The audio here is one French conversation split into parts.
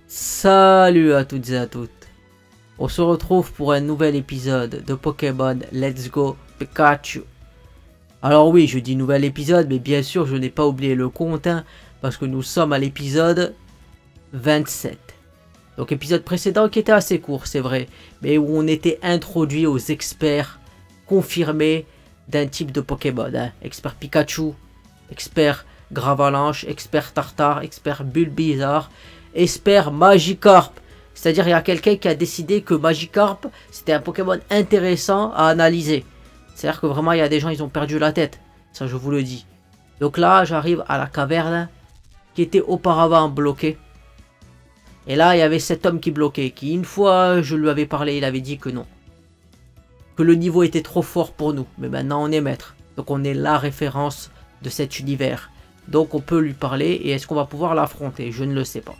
Salut à toutes et à toutes. On se retrouve pour un nouvel épisode de Pokémon Let's Go Pikachu. Alors oui, je dis nouvel épisode, mais bien sûr je n'ai pas oublié le compte, hein, parce que nous sommes à l'épisode 27. Donc épisode précédent qui était assez court, c'est vrai, mais où on était introduit aux experts confirmés d'un type de Pokémon. Hein. Expert Pikachu, expert Gravalanche, expert Tartare, expert Bulbizarre, expert Magikarp. C'est-à-dire il y a quelqu'un qui a décidé que Magikarp c'était un Pokémon intéressant à analyser. C'est-à-dire que vraiment il y a des gens ils ont perdu la tête. Ça je vous le dis. Donc là j'arrive à la caverne qui était auparavant bloquée. Et là il y avait cet homme qui bloquait. Qui une fois je lui avais parlé il avait dit que non. Que le niveau était trop fort pour nous. Mais maintenant on est maître. Donc on est la référence de cet univers. Donc on peut lui parler et est-ce qu'on va pouvoir l'affronter? Je ne le sais pas.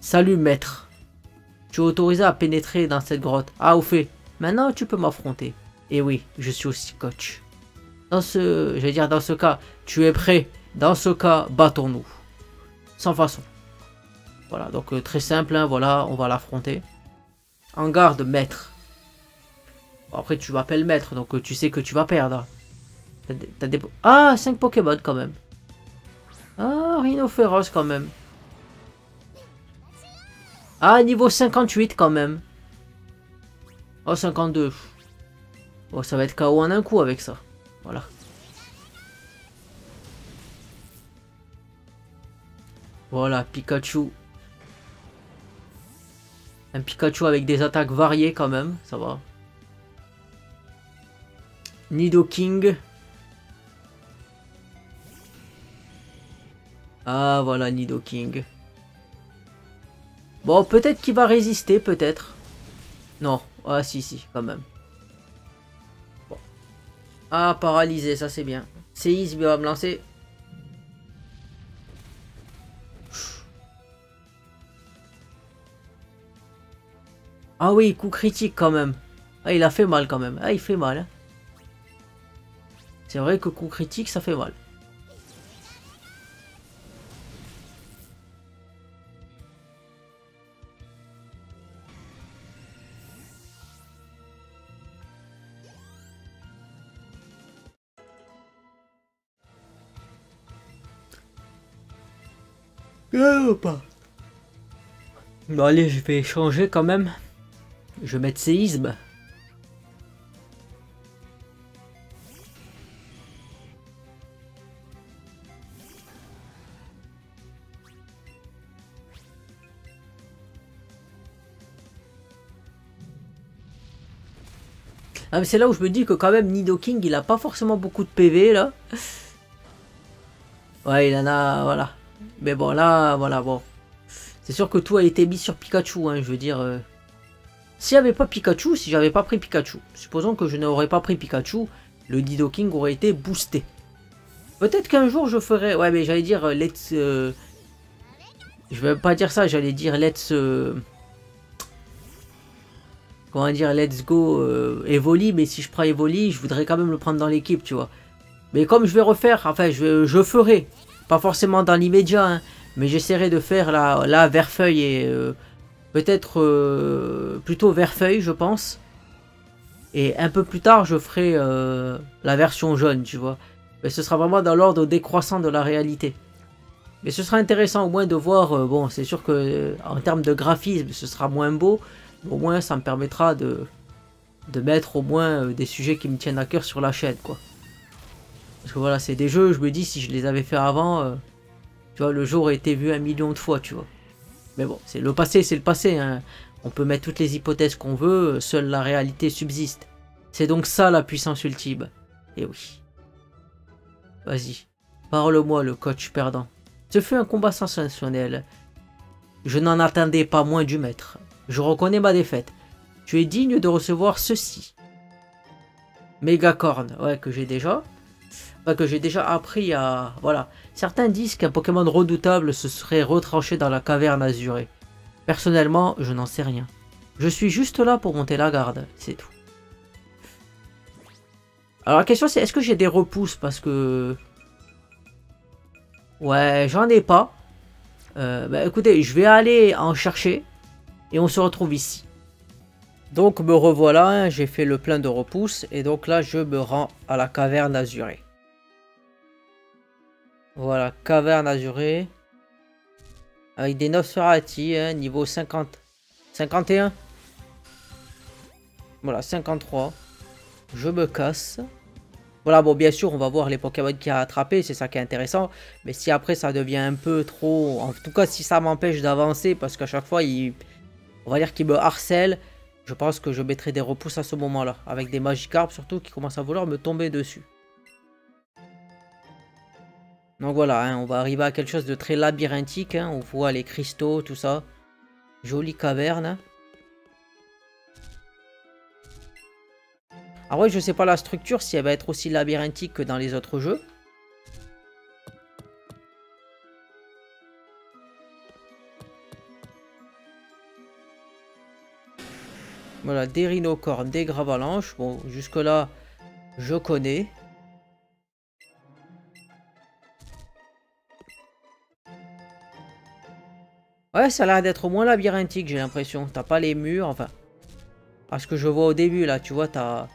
Salut maître. Tu es autorisé à pénétrer dans cette grotte. Ah au fait, maintenant tu peux m'affronter. Et oui, je suis aussi coach. Dans ce cas, tu es prêt. Dans ce cas, battons-nous. Sans façon. Voilà, donc très simple, hein, voilà, on va l'affronter. En garde, maître. Bon, après tu m'appelles maître, donc tu sais que tu vas perdre. Ah, 5 Pokémon quand même. Ah, Rhinophéros quand même. Ah, niveau 58 quand même. Oh, 52. Bon, ça va être KO en un coup avec ça. Voilà. Voilà, Pikachu. Un Pikachu avec des attaques variées quand même, ça va. Nidoking. Ah, voilà, Nidoking. Bon, peut-être qu'il va résister, peut-être. Non. Ah, si, quand même. Bon. Ah, paralysé, ça c'est bien. Séisme, il va me lancer. Ah oui, coup critique quand même. Ah, il a fait mal quand même. Ah, il fait mal. Hein. C'est vrai que coup critique, ça fait mal. Ou pas. Bon allez, je vais changer quand même. Je vais mettre séisme. Ah mais c'est là où je me dis que quand même Nidoking il a pas forcément beaucoup de PV là. Ouais il en a, voilà. Mais bon là, voilà bon. C'est sûr que tout a été mis sur Pikachu, hein, je veux dire. S'il n'y avait pas Pikachu, si j'avais pas pris Pikachu, supposons que je n'aurais pas pris Pikachu, le Nidoking aurait été boosté. Peut-être qu'un jour je ferai... Ouais mais j'allais dire let's... Je vais pas dire ça, j'allais dire let's... Comment dire, let's go Evoli, mais si je prends Evoli, je voudrais quand même le prendre dans l'équipe, tu vois. Mais comme je vais refaire, enfin je ferai, pas forcément dans l'immédiat, hein, mais j'essaierai de faire la Verfeuille et peut-être plutôt Verfeuille, je pense. Et un peu plus tard, je ferai la version jaune, tu vois. Mais ce sera vraiment dans l'ordre décroissant de la réalité. Mais ce sera intéressant au moins de voir, bon, c'est sûr que en termes de graphisme, ce sera moins beau. Mais au moins, ça me permettra de mettre au moins des sujets qui me tiennent à cœur sur la chaîne, quoi. Parce que voilà, c'est des jeux, je me dis, si je les avais fait avant, tu vois, le jeu aurait été vu 1 million de fois, tu vois. Mais bon, c'est le passé, hein. On peut mettre toutes les hypothèses qu'on veut, seule la réalité subsiste. C'est donc ça la puissance ultime. Et oui. Vas-y, parle-moi le coach perdant. Ce fut un combat sensationnel. Je n'en attendais pas moins du maître. Je reconnais ma défaite. Tu es digne de recevoir ceci. Mégacorn, ouais, que j'ai déjà. Enfin, que j'ai déjà appris à... Voilà. Certains disent qu'un Pokémon redoutable se serait retranché dans la caverne azurée. Personnellement, je n'en sais rien. Je suis juste là pour monter la garde, c'est tout. Alors la question c'est, est-ce que j'ai des repousses? Parce que... Ouais, j'en ai pas. Bah, écoutez, je vais aller en chercher. Et on se retrouve ici. Donc me revoilà, hein, j'ai fait le plein de repousse. Et donc là, je me rends à la caverne azurée. Voilà, caverne azurée. Avec des Nosferatu, hein, niveau 50. 51. Voilà, 53. Je me casse. Voilà, bon, bien sûr, on va voir les Pokémon qu'il y a à attraper, c'est ça qui est intéressant. Mais si après, ça devient un peu trop... En tout cas, si ça m'empêche d'avancer, parce qu'à chaque fois, on va dire qu'il me harcèle, je pense que je mettrai des repousses à ce moment-là. Avec des Magikarp, surtout, qui commencent à vouloir me tomber dessus. Donc voilà, hein, on va arriver à quelque chose de très labyrinthique. Hein, on voit les cristaux, tout ça. Jolie caverne. Ah ouais, je sais pas la structure, si elle va être aussi labyrinthique que dans les autres jeux. Voilà, des rhinocornes, des gravalanches. Bon, jusque-là, je connais. Ouais, ça a l'air d'être moins labyrinthique, j'ai l'impression. T'as pas les murs, enfin... À ce que je vois au début, là, tu vois, t'as...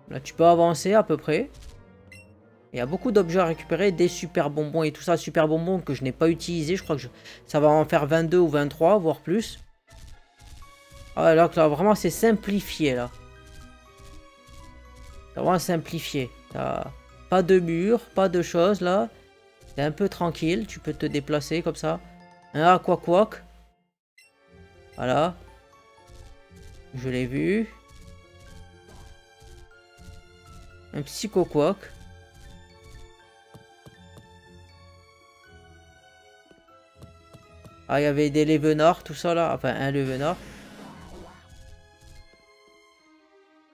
Là, tu peux avancer à peu près. Il y a beaucoup d'objets à récupérer, des super bonbons et tout ça. Super bonbons que je n'ai pas utilisé. Je crois que ça va en faire 22 ou 23, voire plus. Ah, là, vraiment, c'est simplifié, là. C'est vraiment simplifié. T'as pas de mur, pas de choses, là. C'est un peu tranquille. Tu peux te déplacer comme ça. Un Aquaquack. Voilà. Je l'ai vu. Un Psychoquack. Ah, il y avait des Levenards, tout ça là. Enfin, un Levenard.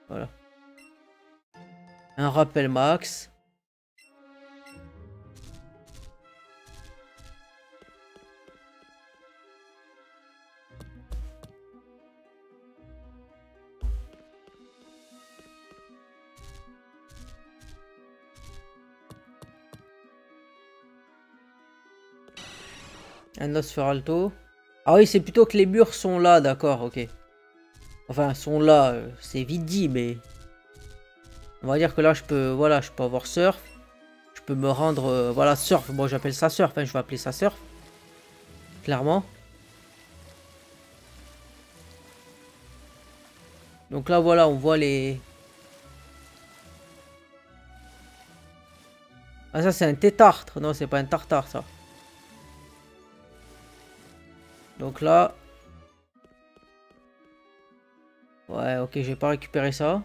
Voilà. Un rappel max. Un Nosferalto. Ah oui, c'est plutôt que les murs sont là, d'accord, ok. Enfin, sont là, c'est vite dit, mais... On va dire que là, je peux, voilà, je peux avoir surf. Je peux me rendre, voilà, surf. Moi, j'appelle ça surf, hein, je vais appeler ça surf. Clairement. Donc là, voilà, on voit les... Ah, ça, c'est un tétartre. Non, c'est pas un tartare, ça. Donc là... Ouais, ok, je vais pas récupérer ça.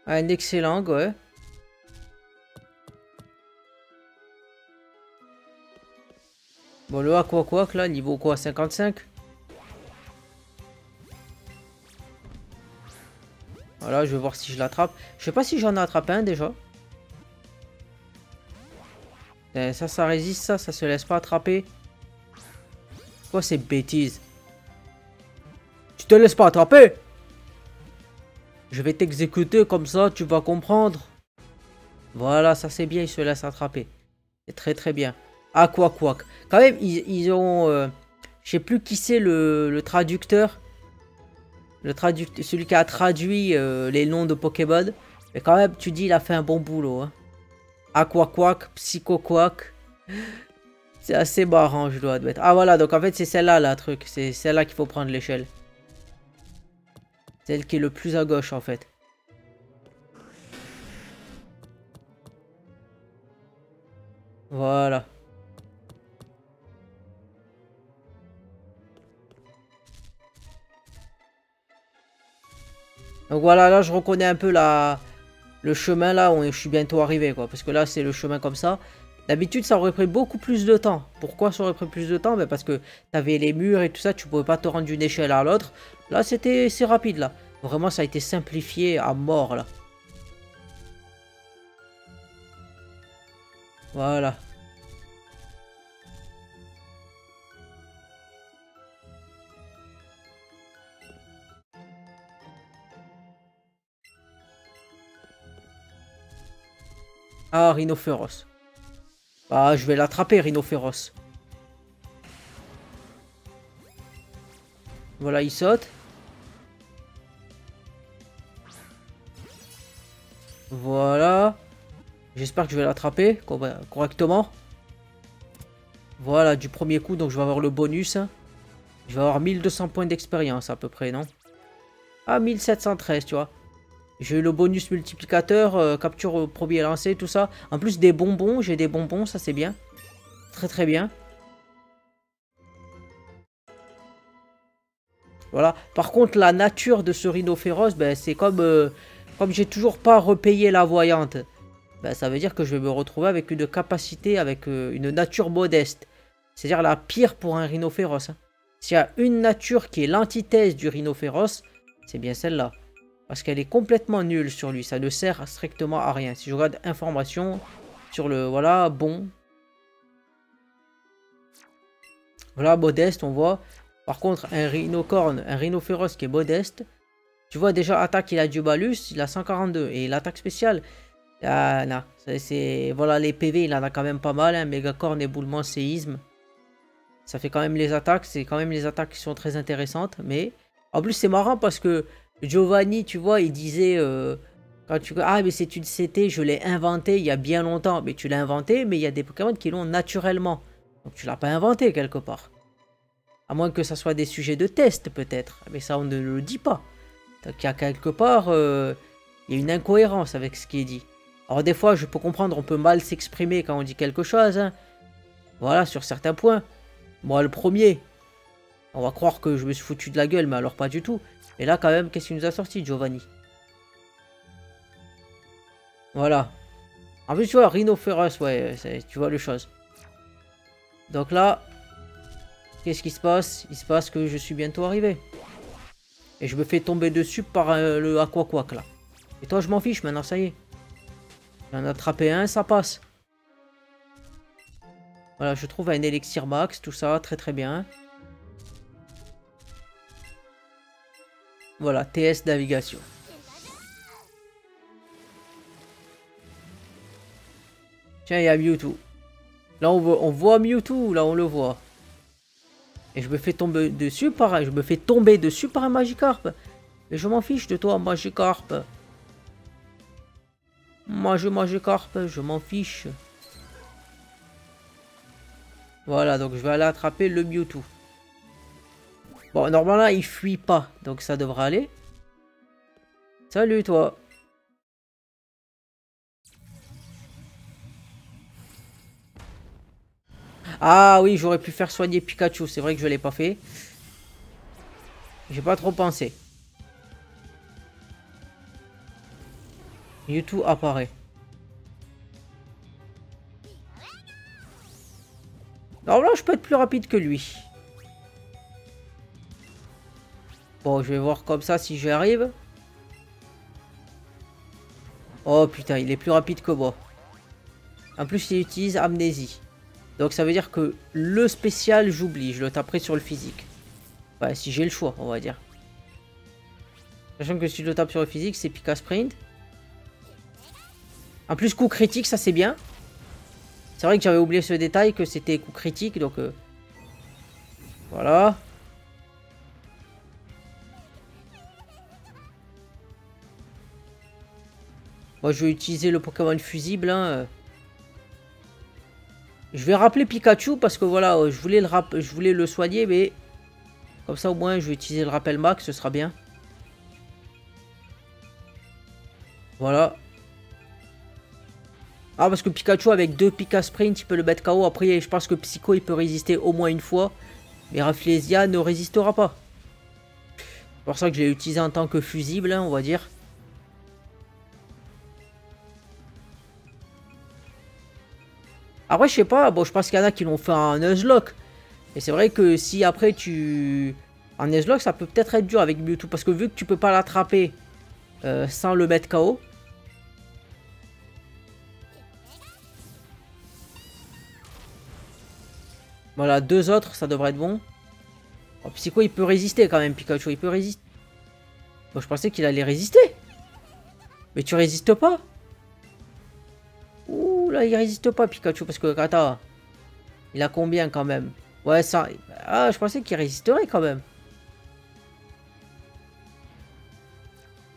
Un excellent, ouais. Bon, le Aquaquack, là, niveau quoi, 55? Voilà, je vais voir si je l'attrape. Je sais pas si j'en ai attrapé un déjà. Ça résiste, ça se laisse pas attraper. Quoi ces bêtises? Tu te laisses pas attraper? Je vais t'exécuter comme ça, tu vas comprendre. Voilà, ça c'est bien, il se laisse attraper. C'est très très bien. Aquaquack. Quand même, ils ont... je sais plus qui c'est le traducteur. Celui qui a traduit les noms de Pokémon. Mais quand même, tu dis, il a fait un bon boulot. Hein. Aquaquack, Psychoquack. C'est assez marrant, je dois admettre. Ah voilà, donc en fait, c'est celle-là, la truc. C'est celle-là qu'il faut prendre l'échelle. Celle qui est le plus à gauche, en fait. Voilà. Donc voilà, là, je reconnais un peu le chemin, là, où je suis bientôt arrivé, quoi. Parce que là, c'est le chemin comme ça. D'habitude, ça aurait pris beaucoup plus de temps. Pourquoi ça aurait pris plus de temps? Ben parce que t'avais les murs et tout ça, tu pouvais pas te rendre d'une échelle à l'autre. Là, c'est rapide, là. Vraiment, ça a été simplifié à mort, là. Voilà. Ah, Rhinophéros. Ah, je vais l'attraper, Rhinophéros. Voilà, il saute. Voilà. J'espère que je vais l'attraper correctement. Voilà, du premier coup, donc je vais avoir le bonus. Je vais avoir 1200 points d'expérience à peu près, non? Ah, 1713, tu vois. J'ai eu le bonus multiplicateur, capture au premier lancé, tout ça. En plus des bonbons, j'ai des bonbons, ça c'est bien. Très très bien. Voilà. Par contre, la nature de ce rhinophéros, ben, c'est comme j'ai toujours pas repayé la voyante. Ben, ça veut dire que je vais me retrouver avec une capacité, avec une nature modeste. C'est-à-dire la pire pour un rhinophéros. Hein. S'il y a une nature qui est l'antithèse du rhinophéros, c'est bien celle-là. Parce qu'elle est complètement nulle sur lui. Ça ne sert strictement à rien. Si je regarde information sur le... Voilà, bon. Voilà, modeste, on voit. Par contre, un rhinocorne, un rhinophéros qui est modeste. Tu vois, déjà, attaque, il a du malus. Il a 142. Et l'attaque spéciale... Ah, non. Voilà, les PV, il en a quand même pas mal. Hein. Mégacorne, éboulement, séisme. Ça fait quand même les attaques. C'est quand même les attaques qui sont très intéressantes. Mais... En plus, c'est marrant parce que... Giovanni, tu vois, il disait... quand tu... Ah, mais c'est une CT, je l'ai inventé il y a bien longtemps. Mais tu l'as inventé, mais il y a des Pokémon qui l'ont naturellement. Donc tu l'as pas inventé quelque part. À moins que ça soit des sujets de test, peut-être. Mais ça, on ne le dit pas. Donc il y a quelque part... il y a une incohérence avec ce qui est dit. Alors des fois, je peux comprendre, on peut mal s'exprimer quand on dit quelque chose. Hein. Voilà, sur certains points. Moi, le premier. On va croire que je me suis foutu de la gueule, mais alors pas du tout. Et là, quand même, qu'est-ce qu'il nous a sorti, Giovanni? Voilà. En plus, tu vois, Rhinophéros, ouais, tu vois les choses. Donc là, qu'est-ce qui se passe? Il se passe que je suis bientôt arrivé. Et je me fais tomber dessus par le Aquaquack, là. Et toi, je m'en fiche, maintenant, ça y est. J'en ai attrapé un, ça passe. Voilà, je trouve un élixir max, tout ça, très très bien. Voilà, TS navigation. Tiens, il y a Mewtwo. Là, on voit Mewtwo, là, on le voit. Et je me fais tomber dessus par un Magikarp. Et je m'en fiche de toi, Magikarp. Moi, Magikarp, je m'en fiche. Voilà, donc je vais aller attraper le Mewtwo. Bon, normalement, il fuit pas, donc ça devrait aller. Salut, toi. Ah oui, j'aurais pu faire soigner Pikachu. C'est vrai que je l'ai pas fait. J'ai pas trop pensé. Mewtwo apparaît. Alors là, je peux être plus rapide que lui. Bon, je vais voir comme ça si j'y arrive. Oh putain, il est plus rapide que moi. En plus, il utilise Amnésie. Donc ça veut dire que le spécial, j'oublie. Je le taperai sur le physique. Ouais, si j'ai le choix, on va dire. Sachant que si je le tape sur le physique, c'est Pika Sprint. En plus, coup critique, ça c'est bien. C'est vrai que j'avais oublié ce détail, que c'était coup critique, donc... Voilà. Moi, je vais utiliser le Pokémon fusible. Hein. Je vais rappeler Pikachu parce que voilà, je voulais le soigner, mais... Comme ça, au moins, je vais utiliser le rappel max, ce sera bien. Voilà. Ah, parce que Pikachu, avec 2 Pika Sprint, il peut le mettre KO. Après, je pense que Psycho, il peut résister au moins une fois. Mais Rafflesia ne résistera pas. C'est pour ça que je l'ai utilisé en tant que fusible, hein, on va dire. Après, je sais pas. Bon, je pense qu'il y en a qui l'ont fait en Nuzlocke. Et c'est vrai que si après tu... En Nuzlocke, ça peut peut-être être dur avec Mewtwo. Parce que vu que tu peux pas l'attraper sans le mettre KO... Voilà, 2 autres, ça devrait être bon. Oh, Psycho, il peut résister quand même, Pikachu, il peut résister. Bon, je pensais qu'il allait résister. Mais tu résistes pas. Ouh. là, il résiste pas Pikachu parce que attends, il a combien quand même? Ouais, ça. Ah, je pensais qu'il résisterait quand même.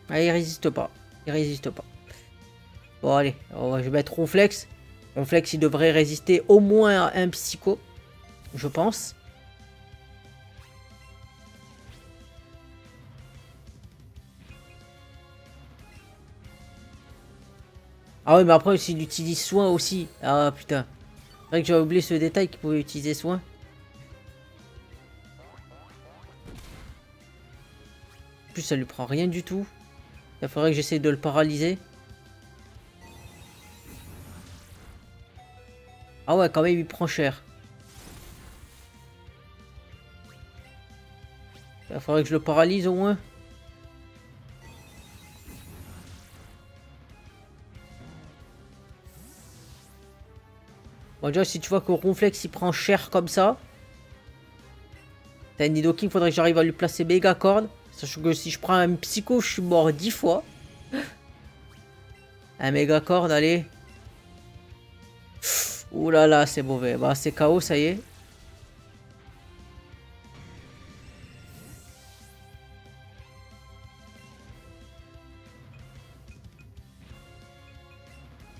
Ah, il résiste pas. Il résiste pas. Bon, allez, je vais mettre Ronflex. Ronflex, il devrait résister au moins à un Psycho, je pense. Ah ouais, mais après, s'il utilise soin aussi. Ah putain. C'est vrai que j'avais oublié ce détail qu'il pouvait utiliser soin. En plus, ça lui prend rien du tout. Il faudrait que j'essaie de le paralyser. Ah ouais, quand même, il prend cher. Il faudrait que je le paralyse au moins. Bon, déjà, si tu vois que Ronflex il prend cher comme ça, t'as une Nidoking, faudrait que j'arrive à lui placer méga corne. Sachant que si je prends un Psycho, je suis mort 10 fois. Un méga corne, allez. Ouh là là, c'est mauvais. Bah, c'est KO, ça y est.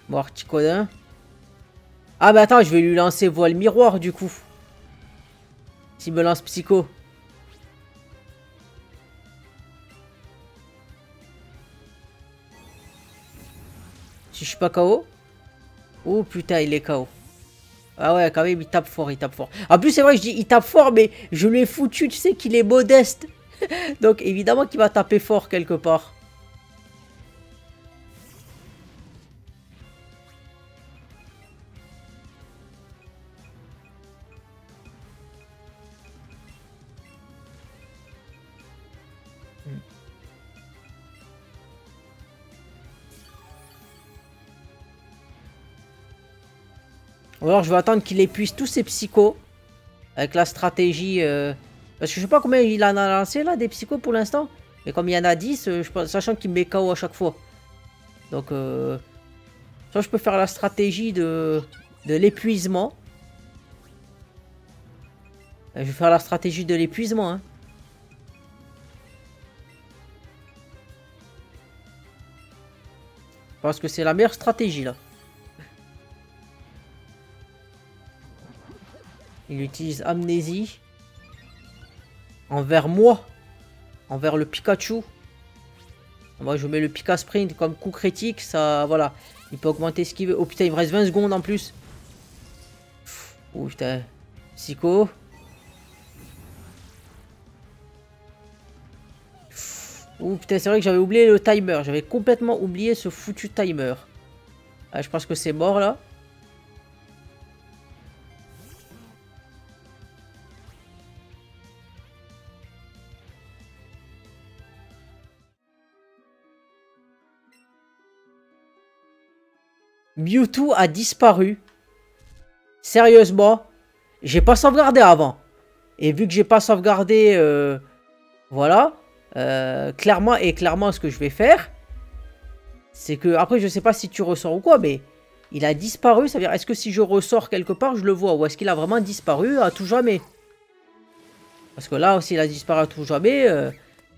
Bon, Articodin. Ah, mais attends, je vais lui lancer voile miroir du coup. S'il me lance Psycho. Si je suis pas KO. Oh putain, il est KO. Ah ouais, quand même, il tape fort, il tape fort. En plus, c'est vrai que je dis il tape fort, mais je lui ai foutu, tu sais qu'il est modeste. Donc, évidemment qu'il va taper fort quelque part. Ou alors, je vais attendre qu'il épuise tous ses psychos. Avec la stratégie... Parce que je sais pas combien il en a lancé, là, des psychos pour l'instant. Mais comme il y en a 10, sachant qu'il me met KO à chaque fois. Donc, soit je peux faire la stratégie de l'épuisement. Je vais faire la stratégie de l'épuisement, hein. Je pense que c'est la meilleure stratégie, là. Il utilise Amnésie. Envers moi. Envers le Pikachu. Moi, je mets le Pika Sprint comme coup critique. Ça, voilà. Il peut augmenter ce qu'il veut. Oh putain, il me reste 20 secondes en plus. Oh putain. Psycho. Oh putain, c'est vrai que j'avais oublié le timer. J'avais complètement oublié ce foutu timer. Ah, je pense que c'est mort là. Mewtwo a disparu. Sérieusement. J'ai pas sauvegardé avant. Et vu que j'ai pas sauvegardé... voilà. Clairement, ce que je vais faire... C'est que... Après, je sais pas si tu ressors ou quoi, mais... Il a disparu. Ça veut dire, est-ce que si je ressors quelque part, je le vois? Ou est-ce qu'il a vraiment disparu à tout jamais? Parce que là, s'il a disparu à tout jamais...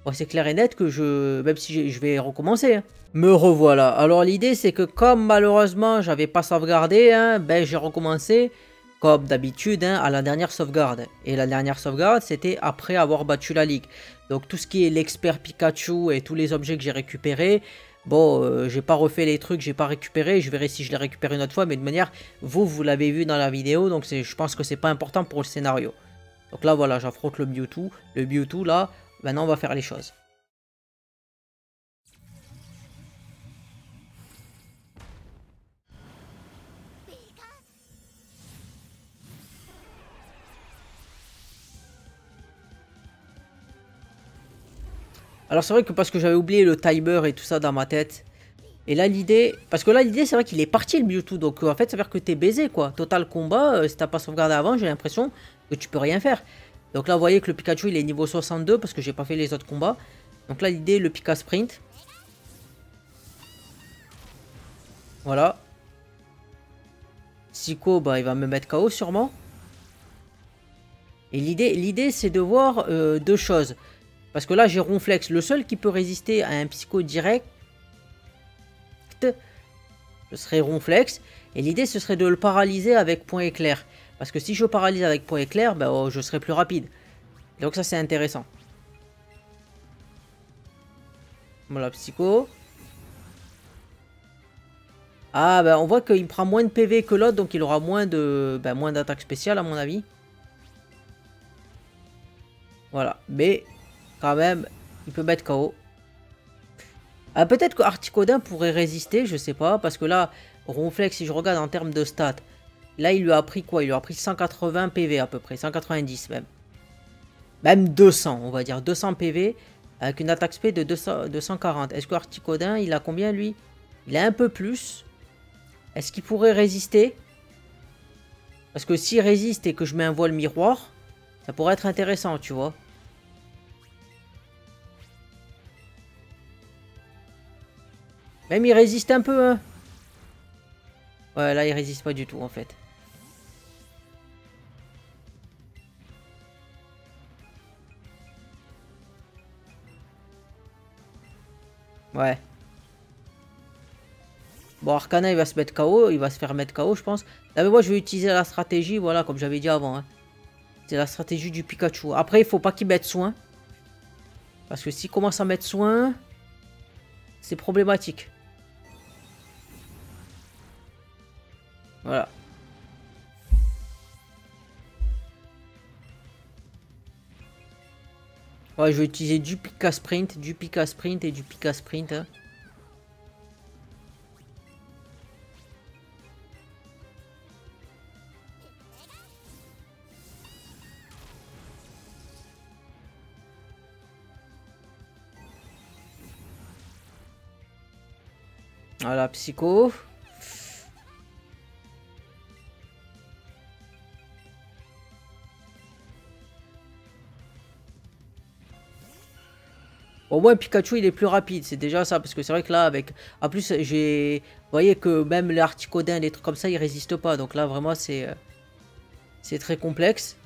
bon, c'est clair et net que je... Même si je vais recommencer, hein. Me revoilà. Alors l'idée c'est que comme malheureusement j'avais pas sauvegardé, hein, ben j'ai recommencé comme d'habitude, hein, à la dernière sauvegarde. Et la dernière sauvegarde c'était après avoir battu la ligue. Donc tout ce qui est l'expert Pikachu et tous les objets que j'ai récupérés, bon j'ai pas refait les trucs, j'ai pas récupéré, je verrai si je les récupère une autre fois, mais de manière, vous l'avez vu dans la vidéo, donc je pense que c'est pas important pour le scénario. Donc là voilà, j'affronte le Mewtwo. Le Mewtwo là, maintenant on va faire les choses. Alors c'est vrai que parce que j'avais oublié le timer et tout ça dans ma tête. Et là l'idée... Parce que là l'idée c'est vrai qu'il est parti le Mewtwo. Donc en fait ça veut dire que t'es baisé quoi. Total combat, si t'as pas sauvegardé avant, j'ai l'impression que tu peux rien faire. Donc là vous voyez que le Pikachu il est niveau 62 parce que j'ai pas fait les autres combats. Donc là l'idée le Pika Sprint. Voilà. Psycho, bah, il va me mettre KO sûrement. Et l'idée c'est de voir deux choses. Parce que là, j'ai Ronflex. Le seul qui peut résister à un Psycho direct, ce serait Ronflex. Et l'idée, ce serait de le paralyser avec Point Éclair. Parce que si je paralyse avec Point Éclair, bah, oh, je serai plus rapide. Donc ça, c'est intéressant. Voilà, Psycho. Ah, bah, on voit qu'il prend moins de PV que l'autre, donc il aura moins de, bah, moins d'attaque spéciale, à mon avis. Voilà, mais quand même, il peut mettre KO. Ah, peut-être que Articodin pourrait résister, je sais pas, parce que là, Ronflex, si je regarde en termes de stats, là, il lui a pris quoi? Il lui a pris 180 PV à peu près, 190 même. Même 200, on va dire, 200 PV, avec une attaque spé de 240. Est-ce que Articodin, il a combien, lui? Il a un peu plus. Est-ce qu'il pourrait résister? Parce que s'il résiste et que je mets un voile miroir, ça pourrait être intéressant, tu vois. Même il résiste un peu, hein. Ouais, là, il résiste pas du tout, en fait. Ouais. Bon, Arcana, il va se mettre KO. Il va se faire mettre KO, je pense. Là, mais moi, je vais utiliser la stratégie, voilà, comme j'avais dit avant. Hein. C'est la stratégie du Pikachu. Après, il faut pas qu'il mette soin. Parce que s'il commence à mettre soin, c'est problématique. Voilà. Ouais, je vais utiliser du Pika Sprint, du Pika Sprint et du Pika Sprint. Hein. Voilà, Psycho. Au moins Pikachu il est plus rapide, c'est déjà ça, parce que c'est vrai que là avec... En plus j'ai... Vous voyez que même les Articodins, les trucs comme ça, ils résistent pas, donc là vraiment c'est très complexe.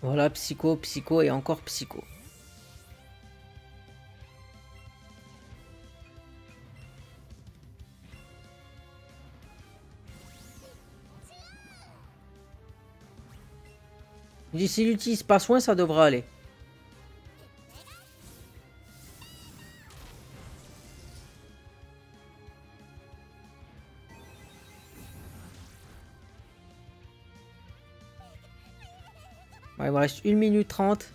Voilà, Psycho, Psycho et encore Psycho. S'il n'utilise pas soin, ça devrait aller. Ouais, il me reste 1 minute 30.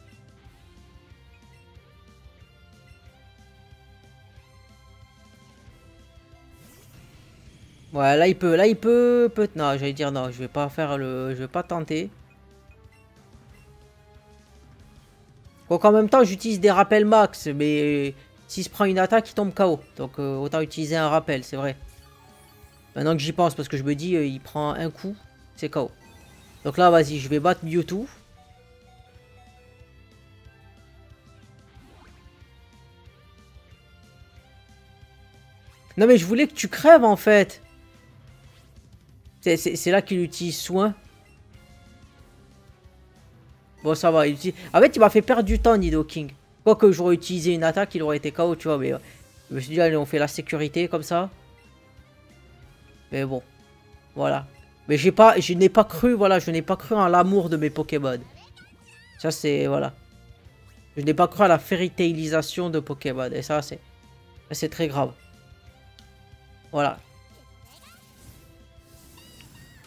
Ouais, là il peut... Non, j'allais dire non, je vais pas faire le... Je vais pas tenter. Donc en même temps, j'utilise des rappels max, mais s'il se prend une attaque, il tombe KO. Donc autant utiliser un rappel, c'est vrai. Maintenant que j'y pense, parce que je me dis, il prend un coup, c'est KO. Donc là, vas-y, je vais battre Mewtwo. Non mais je voulais que tu crèves en fait. C'est là qu'il utilise soin. Bon, ça va. En fait, il m'a fait perdre du temps, Nidoking. Quoique j'aurais utilisé une attaque, il aurait été KO, tu vois. Mais je me suis dit, allez, on fait la sécurité comme ça. Mais bon, voilà. Mais je n'ai pas cru, voilà, je n'ai pas cru en l'amour de mes Pokémon. Ça, c'est, voilà. Je n'ai pas cru à la fairytailisation de Pokémon. Et ça, c'est très grave. Voilà.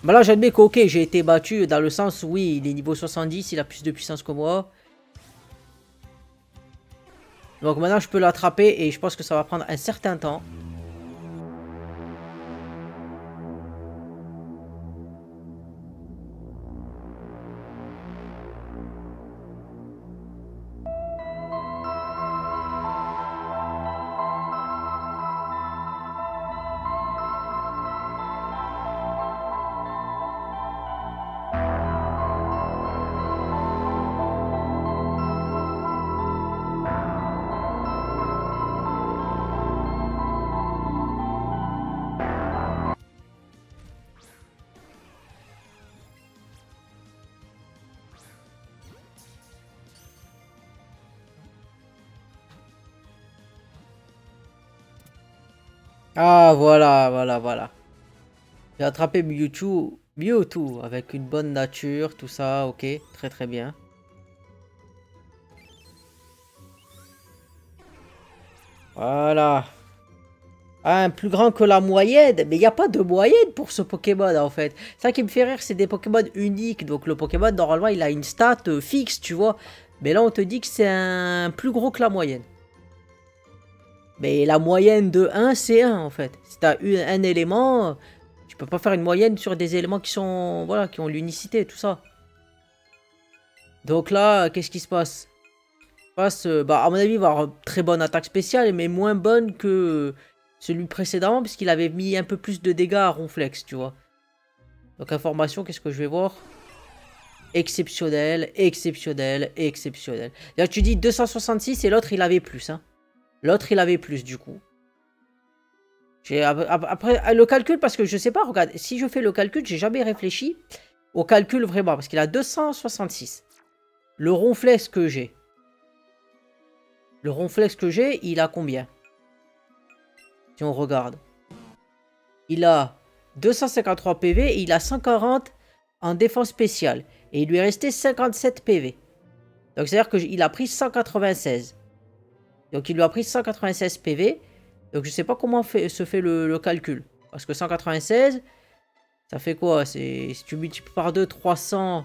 Bah là, j'admets que, ok, j'ai été battu dans le sens où, oui, il est niveau 70, il a plus de puissance que moi. Donc maintenant, je peux l'attraper et je pense que ça va prendre un certain temps. Ah, voilà, voilà, voilà. J'ai attrapé Mewtwo. Mewtwo, avec une bonne nature, tout ça, ok. Très très bien. Voilà. Ah, un plus grand que la moyenne. Mais il n'y a pas de moyenne pour ce Pokémon en fait. Ça qui me fait rire, c'est des Pokémon uniques. Donc le Pokémon, normalement, il a une stat fixe, tu vois. Mais là, on te dit que c'est un plus gros que la moyenne. Mais la moyenne de 1, c'est 1 en fait. Si tu as un élément, tu peux pas faire une moyenne sur des éléments qui sont, voilà, qui ont l'unicité, tout ça. Donc là, qu'est-ce qui se passe? Bah, à mon avis, il va avoir une très bonne attaque spéciale, mais moins bonne que celui précédemment, puisqu'il avait mis un peu plus de dégâts à Ronflex, tu vois. Donc, information, qu'est-ce que je vais voir? Exceptionnel, exceptionnel, exceptionnel. Là, tu dis 266 et l'autre, il avait plus, hein. L'autre, il avait plus, du coup. Après, le calcul, parce que je sais pas, regarde, si je fais le calcul, j'ai jamais réfléchi au calcul vraiment, parce qu'il a 266. Le Ronflex que j'ai. Le Ronflex que j'ai, il a combien? Si on regarde. Il a 253 PV et il a 140 en défense spéciale. Et il lui est resté 57 PV. Donc c'est-à-dire qu'il a pris 196. Donc il lui a pris 196 PV. Donc je sais pas comment se fait le calcul. Parce que 196, ça fait quoi? Si tu multiplies par 2, 300...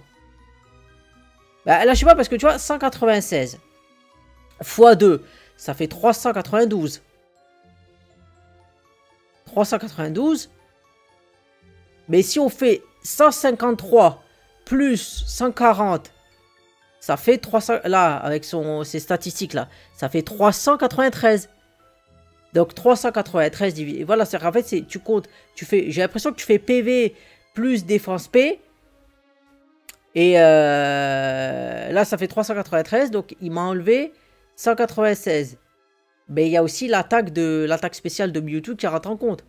Bah là je sais pas parce que tu vois, 196 fois 2, ça fait 392. 392. Mais si on fait 153 plus 140, ça fait 300... Là, avec ses statistiques là, ça fait 393. Donc 393 divisé... Voilà, c'est en fait, tu comptes... J'ai l'impression que tu fais PV plus défense P. Et là, ça fait 393. Donc, il m'a enlevé 196. Mais il y a aussi l'attaque spéciale de Mewtwo qui rentre en compte.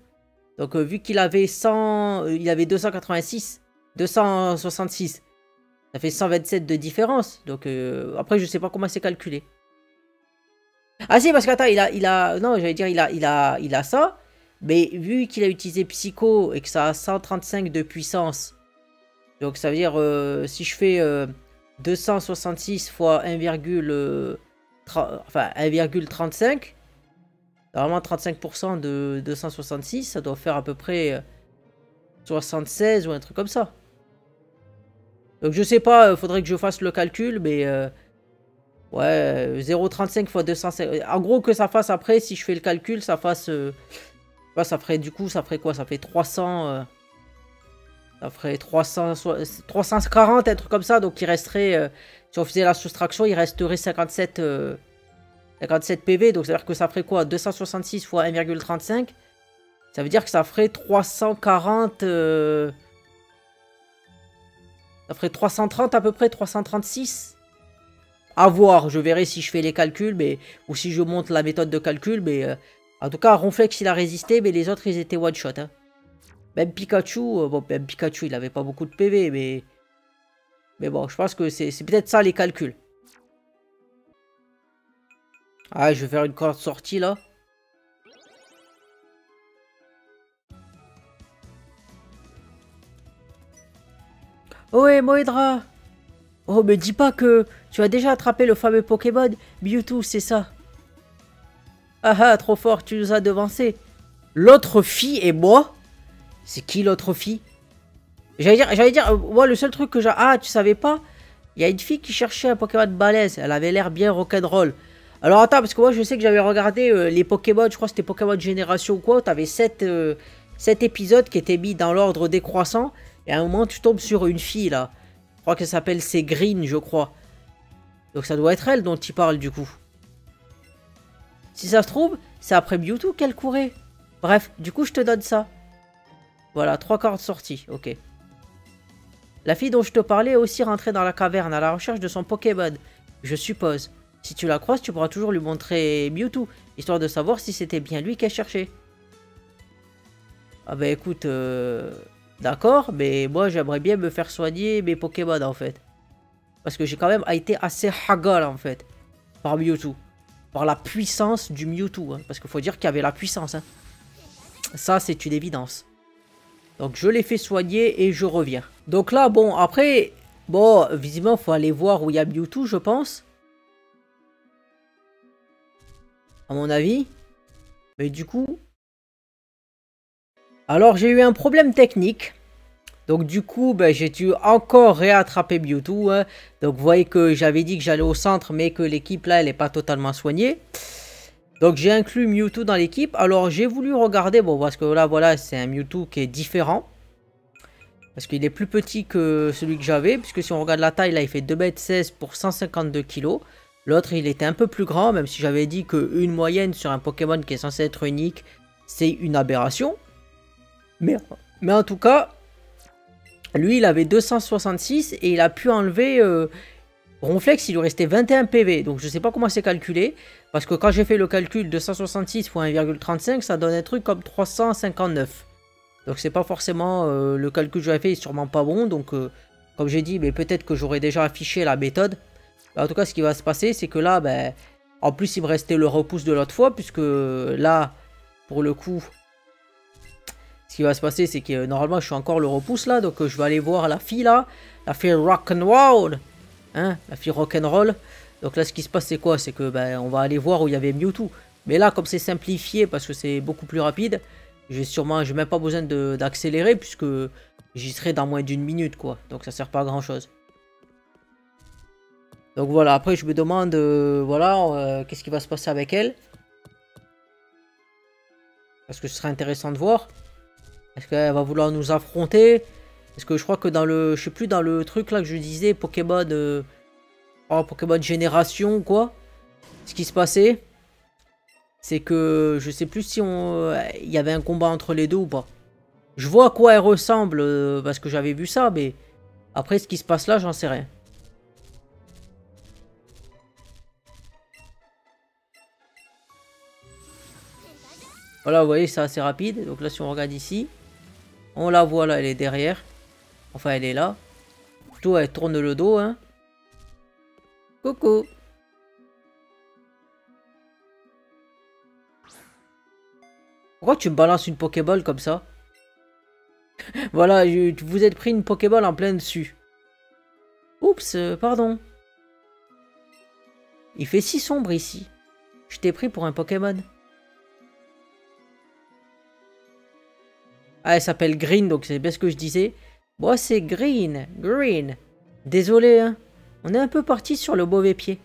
Donc vu qu'il avait 100, il avait 286, 266, ça fait 127 de différence. Donc après je sais pas comment c'est calculé. Ah si parce qu'attends non j'allais dire il a ça, mais vu qu'il a utilisé Psycho et que ça a 135 de puissance, donc ça veut dire si je fais 266 fois 1,35. Normalement, 35% de 266, ça doit faire à peu près 76 ou un truc comme ça. Donc je sais pas, faudrait que je fasse le calcul, mais ouais, 0,35 fois 250. En gros, que ça fasse après, si je fais le calcul, ça fasse... ça ferait du coup, ça ferait quoi? Ça fait 300... ça ferait 340, un truc comme ça. Donc il resterait... si on faisait la soustraction, il resterait 57 PV, donc ça veut dire que ça ferait quoi? 266 fois 1,35. Ça veut dire que ça ferait 340... ça ferait 330 à peu près, 336. À voir, je verrai si je fais les calculs, mais ou si je monte la méthode de calcul, mais... en tout cas, Ronflex, il a résisté, mais les autres, ils étaient one-shot. Hein. Même Pikachu, bon, même Pikachu, il avait pas beaucoup de PV, mais... Mais bon, je pense que c'est peut-être ça, les calculs. Ah, je vais faire une corde sortie là. Oh, ouais, Moedra. Oh, me dis pas que tu as déjà attrapé le fameux Pokémon Mewtwo, c'est ça. Ah ah, trop fort, tu nous as devancé. L'autre fille et moi? C'est qui l'autre fille? J'allais dire, moi le seul truc que j'ai... Ah, tu savais pas? Il y a une fille qui cherchait un Pokémon balèze. Elle avait l'air bien rock'n'roll. Alors attends, parce que moi je sais que j'avais regardé les Pokémon, je crois que c'était Pokémon Génération ou quoi, t'avais 7 épisodes qui étaient mis dans l'ordre décroissant, et à un moment tu tombes sur une fille là. Je crois qu'elle s'appelle Green, je crois. Donc ça doit être elle dont tu parles du coup. Si ça se trouve, c'est après Mewtwo qu'elle courait. Bref, du coup je te donne ça. Voilà, 3 cartes sorties, ok. La fille dont je te parlais est aussi rentrée dans la caverne à la recherche de son Pokémon, je suppose. Si tu la croises, tu pourras toujours lui montrer Mewtwo, histoire de savoir si c'était bien lui qu'elle cherchait. Ah bah écoute, d'accord, mais moi j'aimerais bien me faire soigner mes Pokémon en fait. Parce que j'ai quand même été assez hagal en fait, par Mewtwo. Par la puissance du Mewtwo, hein, parce qu'il faut dire qu'il y avait la puissance. Hein. Ça, c'est une évidence. Donc, je l'ai fait soigner et je reviens. Donc là, bon, après... Bon, visiblement, il faut aller voir où il y a Mewtwo, je pense. À mon avis. Mais du coup... Alors, j'ai eu un problème technique. Donc, du coup, ben, j'ai dû encore réattraper Mewtwo. Hein. Donc, vous voyez que j'avais dit que j'allais au centre, mais que l'équipe, là, elle n'est pas totalement soignée. Donc, j'ai inclus Mewtwo dans l'équipe. Alors, j'ai voulu regarder, bon, parce que là, voilà, c'est un Mewtwo qui est différent. Parce qu'il est plus petit que celui que j'avais. Puisque si on regarde la taille, là, il fait 2,16 m pour 152 kg. L'autre, il était un peu plus grand. Même si j'avais dit qu'une moyenne sur un Pokémon qui est censé être unique, c'est une aberration. Mais en tout cas, lui, il avait 266 et il a pu enlever... Ronflex, il lui restait 21 PV. Donc, je sais pas comment c'est calculé. Parce que quand j'ai fait le calcul, 266 fois 1,35, ça donne un truc comme 359. Donc c'est pas forcément le calcul que j'avais fait est sûrement pas bon. Donc comme j'ai dit, mais peut-être que j'aurais déjà affiché la méthode. En tout cas, ce qui va se passer, c'est que là, ben, en plus il me restait le repousse de l'autre fois. Puisque là, pour le coup, ce qui va se passer, c'est que normalement je suis encore le repousse là. Donc je vais aller voir la fille là. La fille rock'n'roll. Hein, la fille rock'n'roll. Donc là, ce qui se passe, c'est quoi? C'est que ben, on va aller voir où il y avait Mewtwo. Mais là, comme c'est simplifié, parce que c'est beaucoup plus rapide... J'ai même pas besoin d'accélérer puisque j'y serai dans moins d'une minute quoi. Donc ça sert pas à grand chose. Donc voilà, après je me demande voilà qu'est-ce qui va se passer avec elle. Parce que ce serait intéressant de voir. Est-ce qu'elle va vouloir nous affronter? Parce que je crois que dans le... Je sais plus dans le truc là que je disais Pokémon... Pokémon Génération quoi. Ce qui se passait. C'est que je sais plus si il y avait un combat entre les deux ou pas. Je vois à quoi elle ressemble parce que j'avais vu ça, mais après ce qui se passe là, j'en sais rien. Voilà, vous voyez, c'est assez rapide. Donc là, si on regarde ici, on la voit là, elle est derrière. Enfin, elle est là. Plutôt, elle tourne le dos, hein. Coucou. Pourquoi tu me balances une Pokéball comme ça? Voilà, vous êtes pris une Pokéball en plein dessus. Oups, pardon. Il fait si sombre ici. Je t'ai pris pour un Pokémon. Ah, elle s'appelle Green, donc c'est bien ce que je disais. Bon, c'est Green. Green. Désolé, hein. On est un peu parti sur le mauvais pied.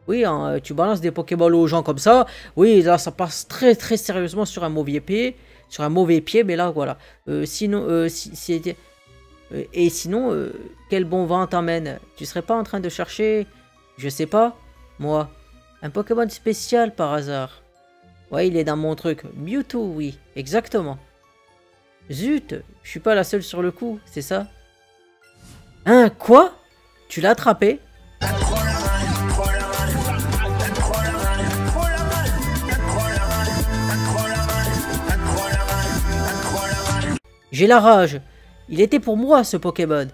Oui, hein, tu balances des Pokéballs aux gens comme ça. Oui, là, ça passe très très sérieusement sur un mauvais pied. Sur un mauvais pied, mais là, voilà. Sinon, et sinon, quel bon vent t'emmène? Tu serais pas en train de chercher, je sais pas, moi, un Pokémon spécial par hasard? Ouais, il est dans mon truc. Mewtwo, oui, exactement. Zut, je suis pas la seule sur le coup, c'est ça? Hein, quoi? Tu l'as attrapé? J'ai la rage. Il était pour moi ce Pokémon.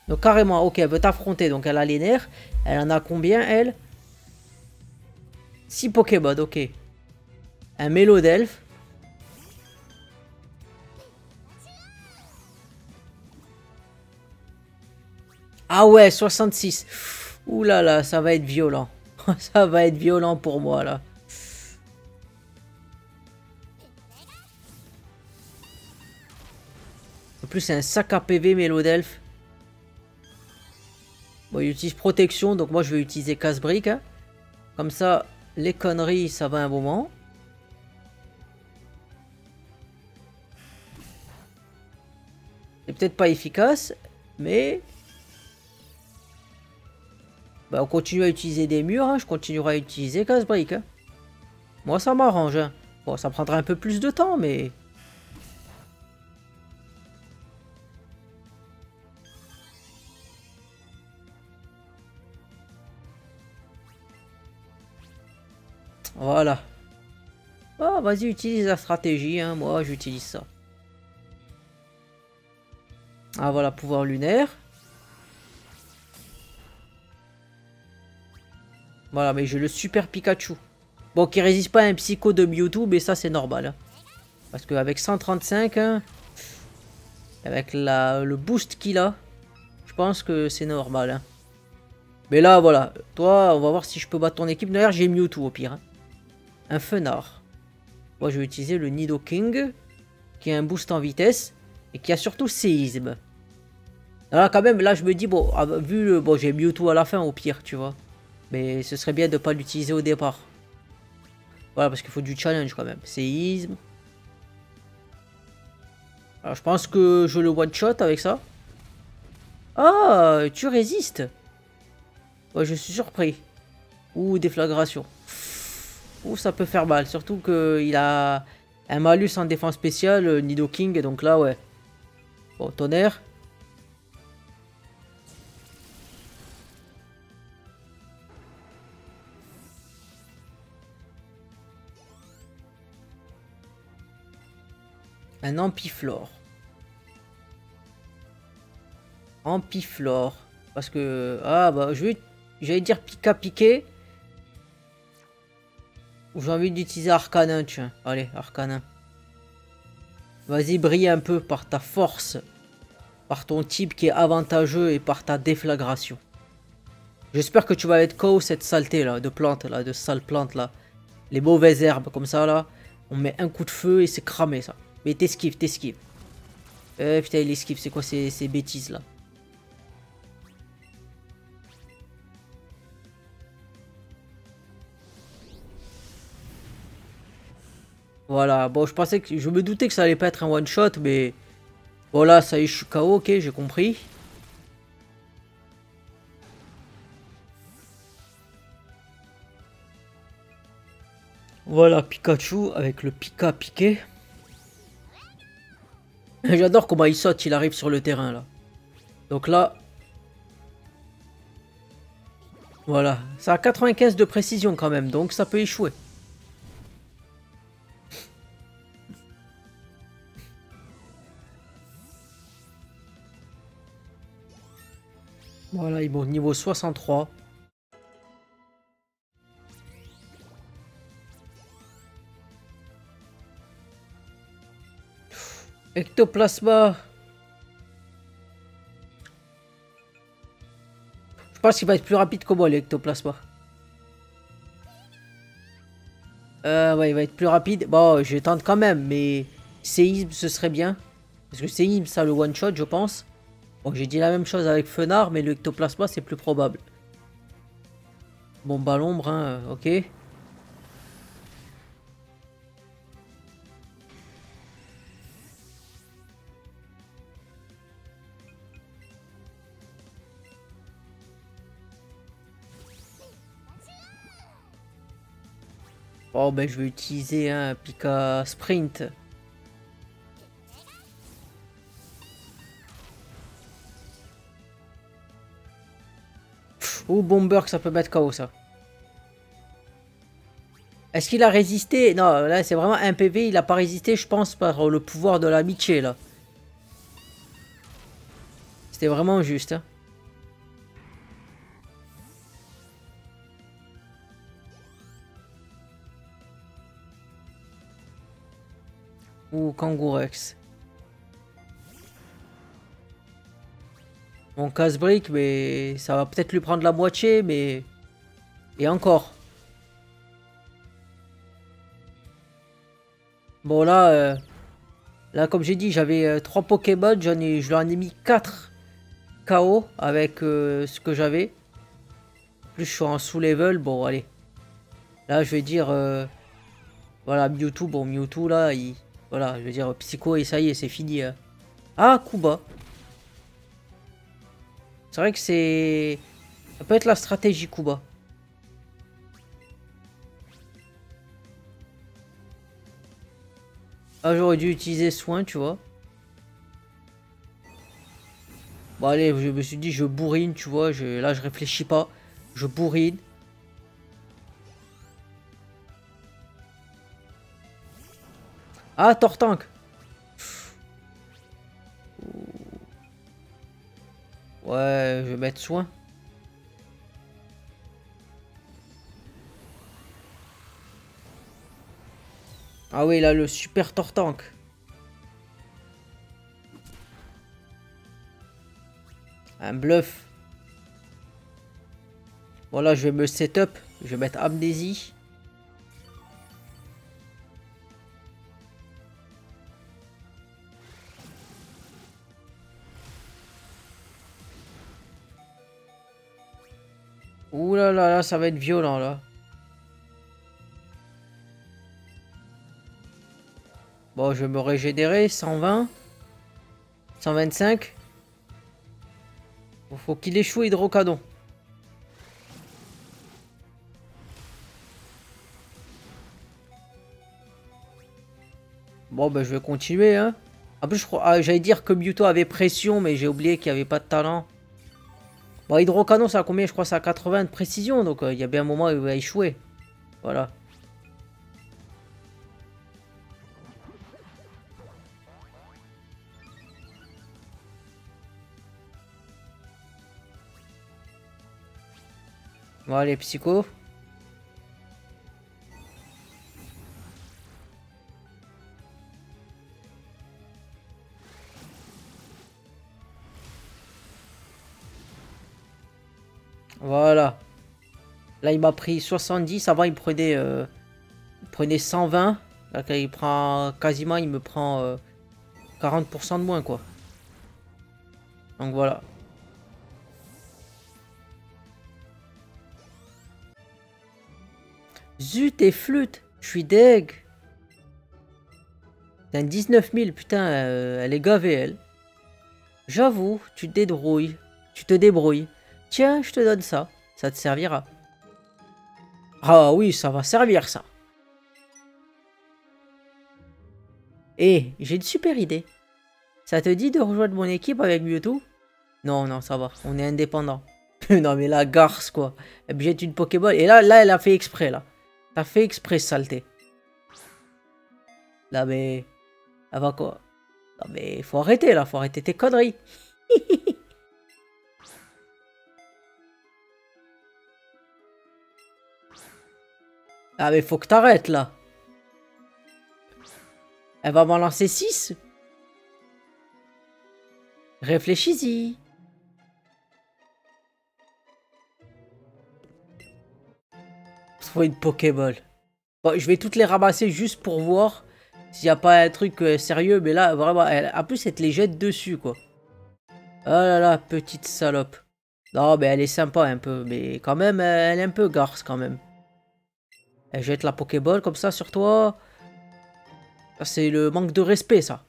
Donc carrément, ok, elle veut t'affronter. Donc elle a les nerfs. Elle en a combien, elle? 6 Pokémon, ok. Un Mélodelph. Ah ouais, 66. Ouh là là, ça va être violent. Ça va être violent pour moi, là. En plus, c'est un sac à PV Mélodelph. Bon, il utilise protection, donc moi je vais utiliser casse-brique. Hein. Comme ça, les conneries, ça va un moment. C'est peut-être pas efficace, mais... Bah, on continue à utiliser des murs, hein. Je continuerai à utiliser casse-brique. Hein. Moi, ça m'arrange. Hein. Bon, ça prendra un peu plus de temps, mais... Voilà. Ah, vas-y, utilise la stratégie, hein. Moi, j'utilise ça. Ah, voilà, pouvoir lunaire. Voilà, mais j'ai le super Pikachu. Bon, qui résiste pas à un psycho de Mewtwo, mais ça, c'est normal. Hein. Parce qu'avec 135, hein, avec le boost qu'il a, je pense que c'est normal. Hein. Mais là, voilà. Toi, on va voir si je peux battre ton équipe. D'ailleurs, j'ai Mewtwo au pire. Hein. Un Fenard. Moi, je vais utiliser le Nidoking, qui a un boost en vitesse, et qui a surtout séisme. Alors, quand même, là, je me dis, bon, vu le... Bon, j'ai Mewtwo à la fin, au pire, tu vois. Mais ce serait bien de ne pas l'utiliser au départ. Voilà, parce qu'il faut du challenge, quand même. Séisme. Alors, je pense que je le one-shot avec ça. Ah, tu résistes. Ouais, je suis surpris. Ou déflagration. Ou ça peut faire mal. Surtout qu'il a un malus en défense spéciale, Nidoking. Donc là, ouais. Bon, tonnerre. Un Ampiflore. Ampiflore. Parce que... Ah, bah, j'allais dire Pika Piqué. Ou j'ai envie d'utiliser Arcanin, tiens. Allez, Arcanin. Vas-y, brille un peu par ta force. Par ton type qui est avantageux et par ta déflagration. J'espère que tu vas être KO cette saleté là, de plantes là, de sales plantes là. Les mauvaises herbes comme ça là. On met un coup de feu et c'est cramé ça. Mais t'esquives, t'esquives. Putain, il esquive, c'est quoi ces bêtises là? Voilà, bon, je me doutais que ça allait pas être un one shot, mais voilà, ça y est, je suis KO, ok, j'ai compris. Voilà, Pikachu avec le Pika piqué. J'adore comment il saute, il arrive sur le terrain là. Donc là, voilà, ça a 95 de précision quand même, donc ça peut échouer. Voilà, il est niveau 63. Ectoplasma. Je pense qu'il va être plus rapide que moi, l'ectoplasma. Ouais, il va être plus rapide. Bon, je vais tenter quand même, mais séisme, ce serait bien. Parce que séisme, ça le one shot, je pense. Bon, j'ai dit la même chose avec Fenard, mais le ectoplasma, c'est plus probable. Bon, bah l'ombre, hein, ok. Oh, ben je vais utiliser un Pika Sprint. Ou Bomber, que ça peut mettre KO ça. Est-ce qu'il a résisté? Non, là c'est vraiment un PV, il a pas résisté, je pense, par le pouvoir de l'amitié là. C'était vraiment juste. Hein. Ou Kangourex. On casse-brique, mais ça va peut-être lui prendre la moitié, mais... Et encore. Bon là, là comme j'ai dit, j'avais 3 Pokémon, je leur en ai mis 4 KO avec ce que j'avais. Plus je suis en sous-level, bon allez. Là je vais dire, voilà Mewtwo, bon Mewtwo là, voilà, je vais dire Psycho et ça y est, c'est fini. Hein. Ah, Kuba. C'est vrai que c'est... Ça peut être la stratégie Kuba. Ah, j'aurais dû utiliser soin, tu vois. Bon, allez, je me suis dit, je bourrine, tu vois. Là, je réfléchis pas. Je bourrine. Ah, Tortank. Ouais, je vais mettre soin. Ah oui, là, le super Tortank. Un bluff. Voilà, je vais me setup. Je vais mettre Amnésie. Ouh là là, là, ça va être violent, là. Bon, je vais me régénérer. 120. 125. Faut qu'il échoue Hydrocanon. Bon, ben, je vais continuer, hein. En plus, je crois... Ah, j'allais dire que Mewtwo avait pression, mais j'ai oublié qu'il n'y avait pas de talent. Bon, Hydrocanon, ça a combien? Je crois que ça a 80 de précision, donc il y a bien un moment où il va échouer. Voilà. Voilà, les psychos. Voilà. Là, il m'a pris 70. Avant, il prenait 120. Là, quand il prend quasiment, il me prend 40% de moins, quoi. Donc, voilà. Zut et flûte. Je suis deg. T'as 19 000. Putain, elle est gavée, elle. J'avoue, tu te débrouilles. Tu te débrouilles. Tiens, je te donne ça. Ça te servira. Ah oui, ça va servir, ça. Eh, j'ai une super idée. Ça te dit de rejoindre mon équipe avec Mewtwo? Non, non, ça va. On est indépendant. Non, mais la garce, quoi. Elle jette une Pokéball. Et là, elle a fait exprès, là. T'as fait exprès, saleté. Là, mais... Elle va quoi? Non, mais faut arrêter, là. Faut arrêter tes conneries. Ah, mais faut que t'arrêtes, là. Elle va m'en lancer 6. Réfléchis-y. Faut une Pokéball. Bon, je vais toutes les ramasser juste pour voir s'il n'y a pas un truc sérieux. Mais là, vraiment, en plus, elle te les jette dessus, quoi. Oh là là, petite salope. Non, mais elle est sympa un peu. Mais quand même, elle est un peu garce, quand même. Elle jette la Pokéball comme ça sur toi. C'est le manque de respect, ça.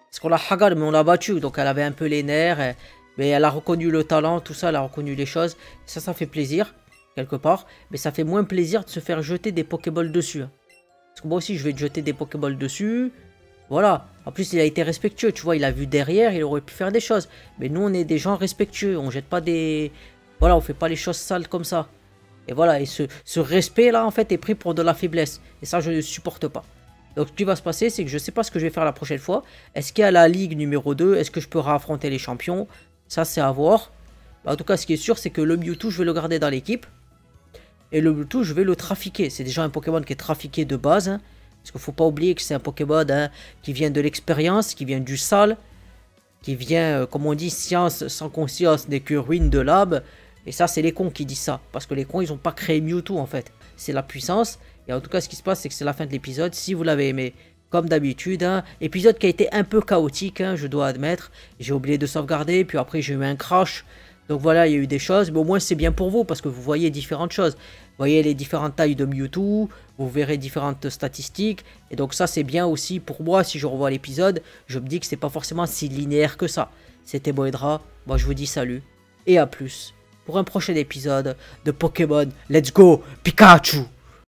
Parce qu'on l'a Hagar, mais on l'a battu. Donc elle avait un peu les nerfs. Mais elle a reconnu le talent, tout ça. Elle a reconnu les choses. Ça fait plaisir, quelque part. Mais ça fait moins plaisir de se faire jeter des Pokéballs dessus. Parce que moi aussi, je vais te jeter des Pokéballs dessus. Voilà. En plus, il a été respectueux. Tu vois, il a vu derrière. Il aurait pu faire des choses. Mais nous, on est des gens respectueux. On jette pas des... Voilà, on fait pas les choses sales comme ça. Et voilà. Et ce respect-là, en fait, est pris pour de la faiblesse. Et ça, je ne supporte pas. Donc ce qui va se passer, c'est que je ne sais pas ce que je vais faire la prochaine fois. Est-ce qu'il y a la ligue numéro 2? Est-ce que je peux réaffronter les champions? Ça, c'est à voir. En tout cas, ce qui est sûr, c'est que le Mewtwo, je vais le garder dans l'équipe. Et le Mewtwo, je vais le trafiquer. C'est déjà un Pokémon qui est trafiqué de base. Hein, parce qu'il ne faut pas oublier que c'est un Pokémon qui vient de l'expérience, qui vient du sale. Qui vient, comme on dit, science sans conscience n'est que ruine de l'âme. Et ça, c'est les cons qui disent ça. Parce que les cons, ils n'ont pas créé Mewtwo, en fait. C'est la puissance. Et en tout cas, ce qui se passe, c'est que c'est la fin de l'épisode. Si vous l'avez aimé, comme d'habitude, hein, épisode qui a été un peu chaotique, hein, je dois admettre. J'ai oublié de sauvegarder, puis après j'ai eu un crash. Donc voilà, il y a eu des choses. Mais au moins, c'est bien pour vous, parce que vous voyez différentes choses. Vous voyez les différentes tailles de Mewtwo, vous verrez différentes statistiques. Et donc ça, c'est bien aussi pour moi, si je revois l'épisode, je me dis que c'est pas forcément si linéaire que ça. C'était Moedra, moi je vous dis salut, et à plus, pour un prochain épisode de Pokémon Let's Go Pikachu.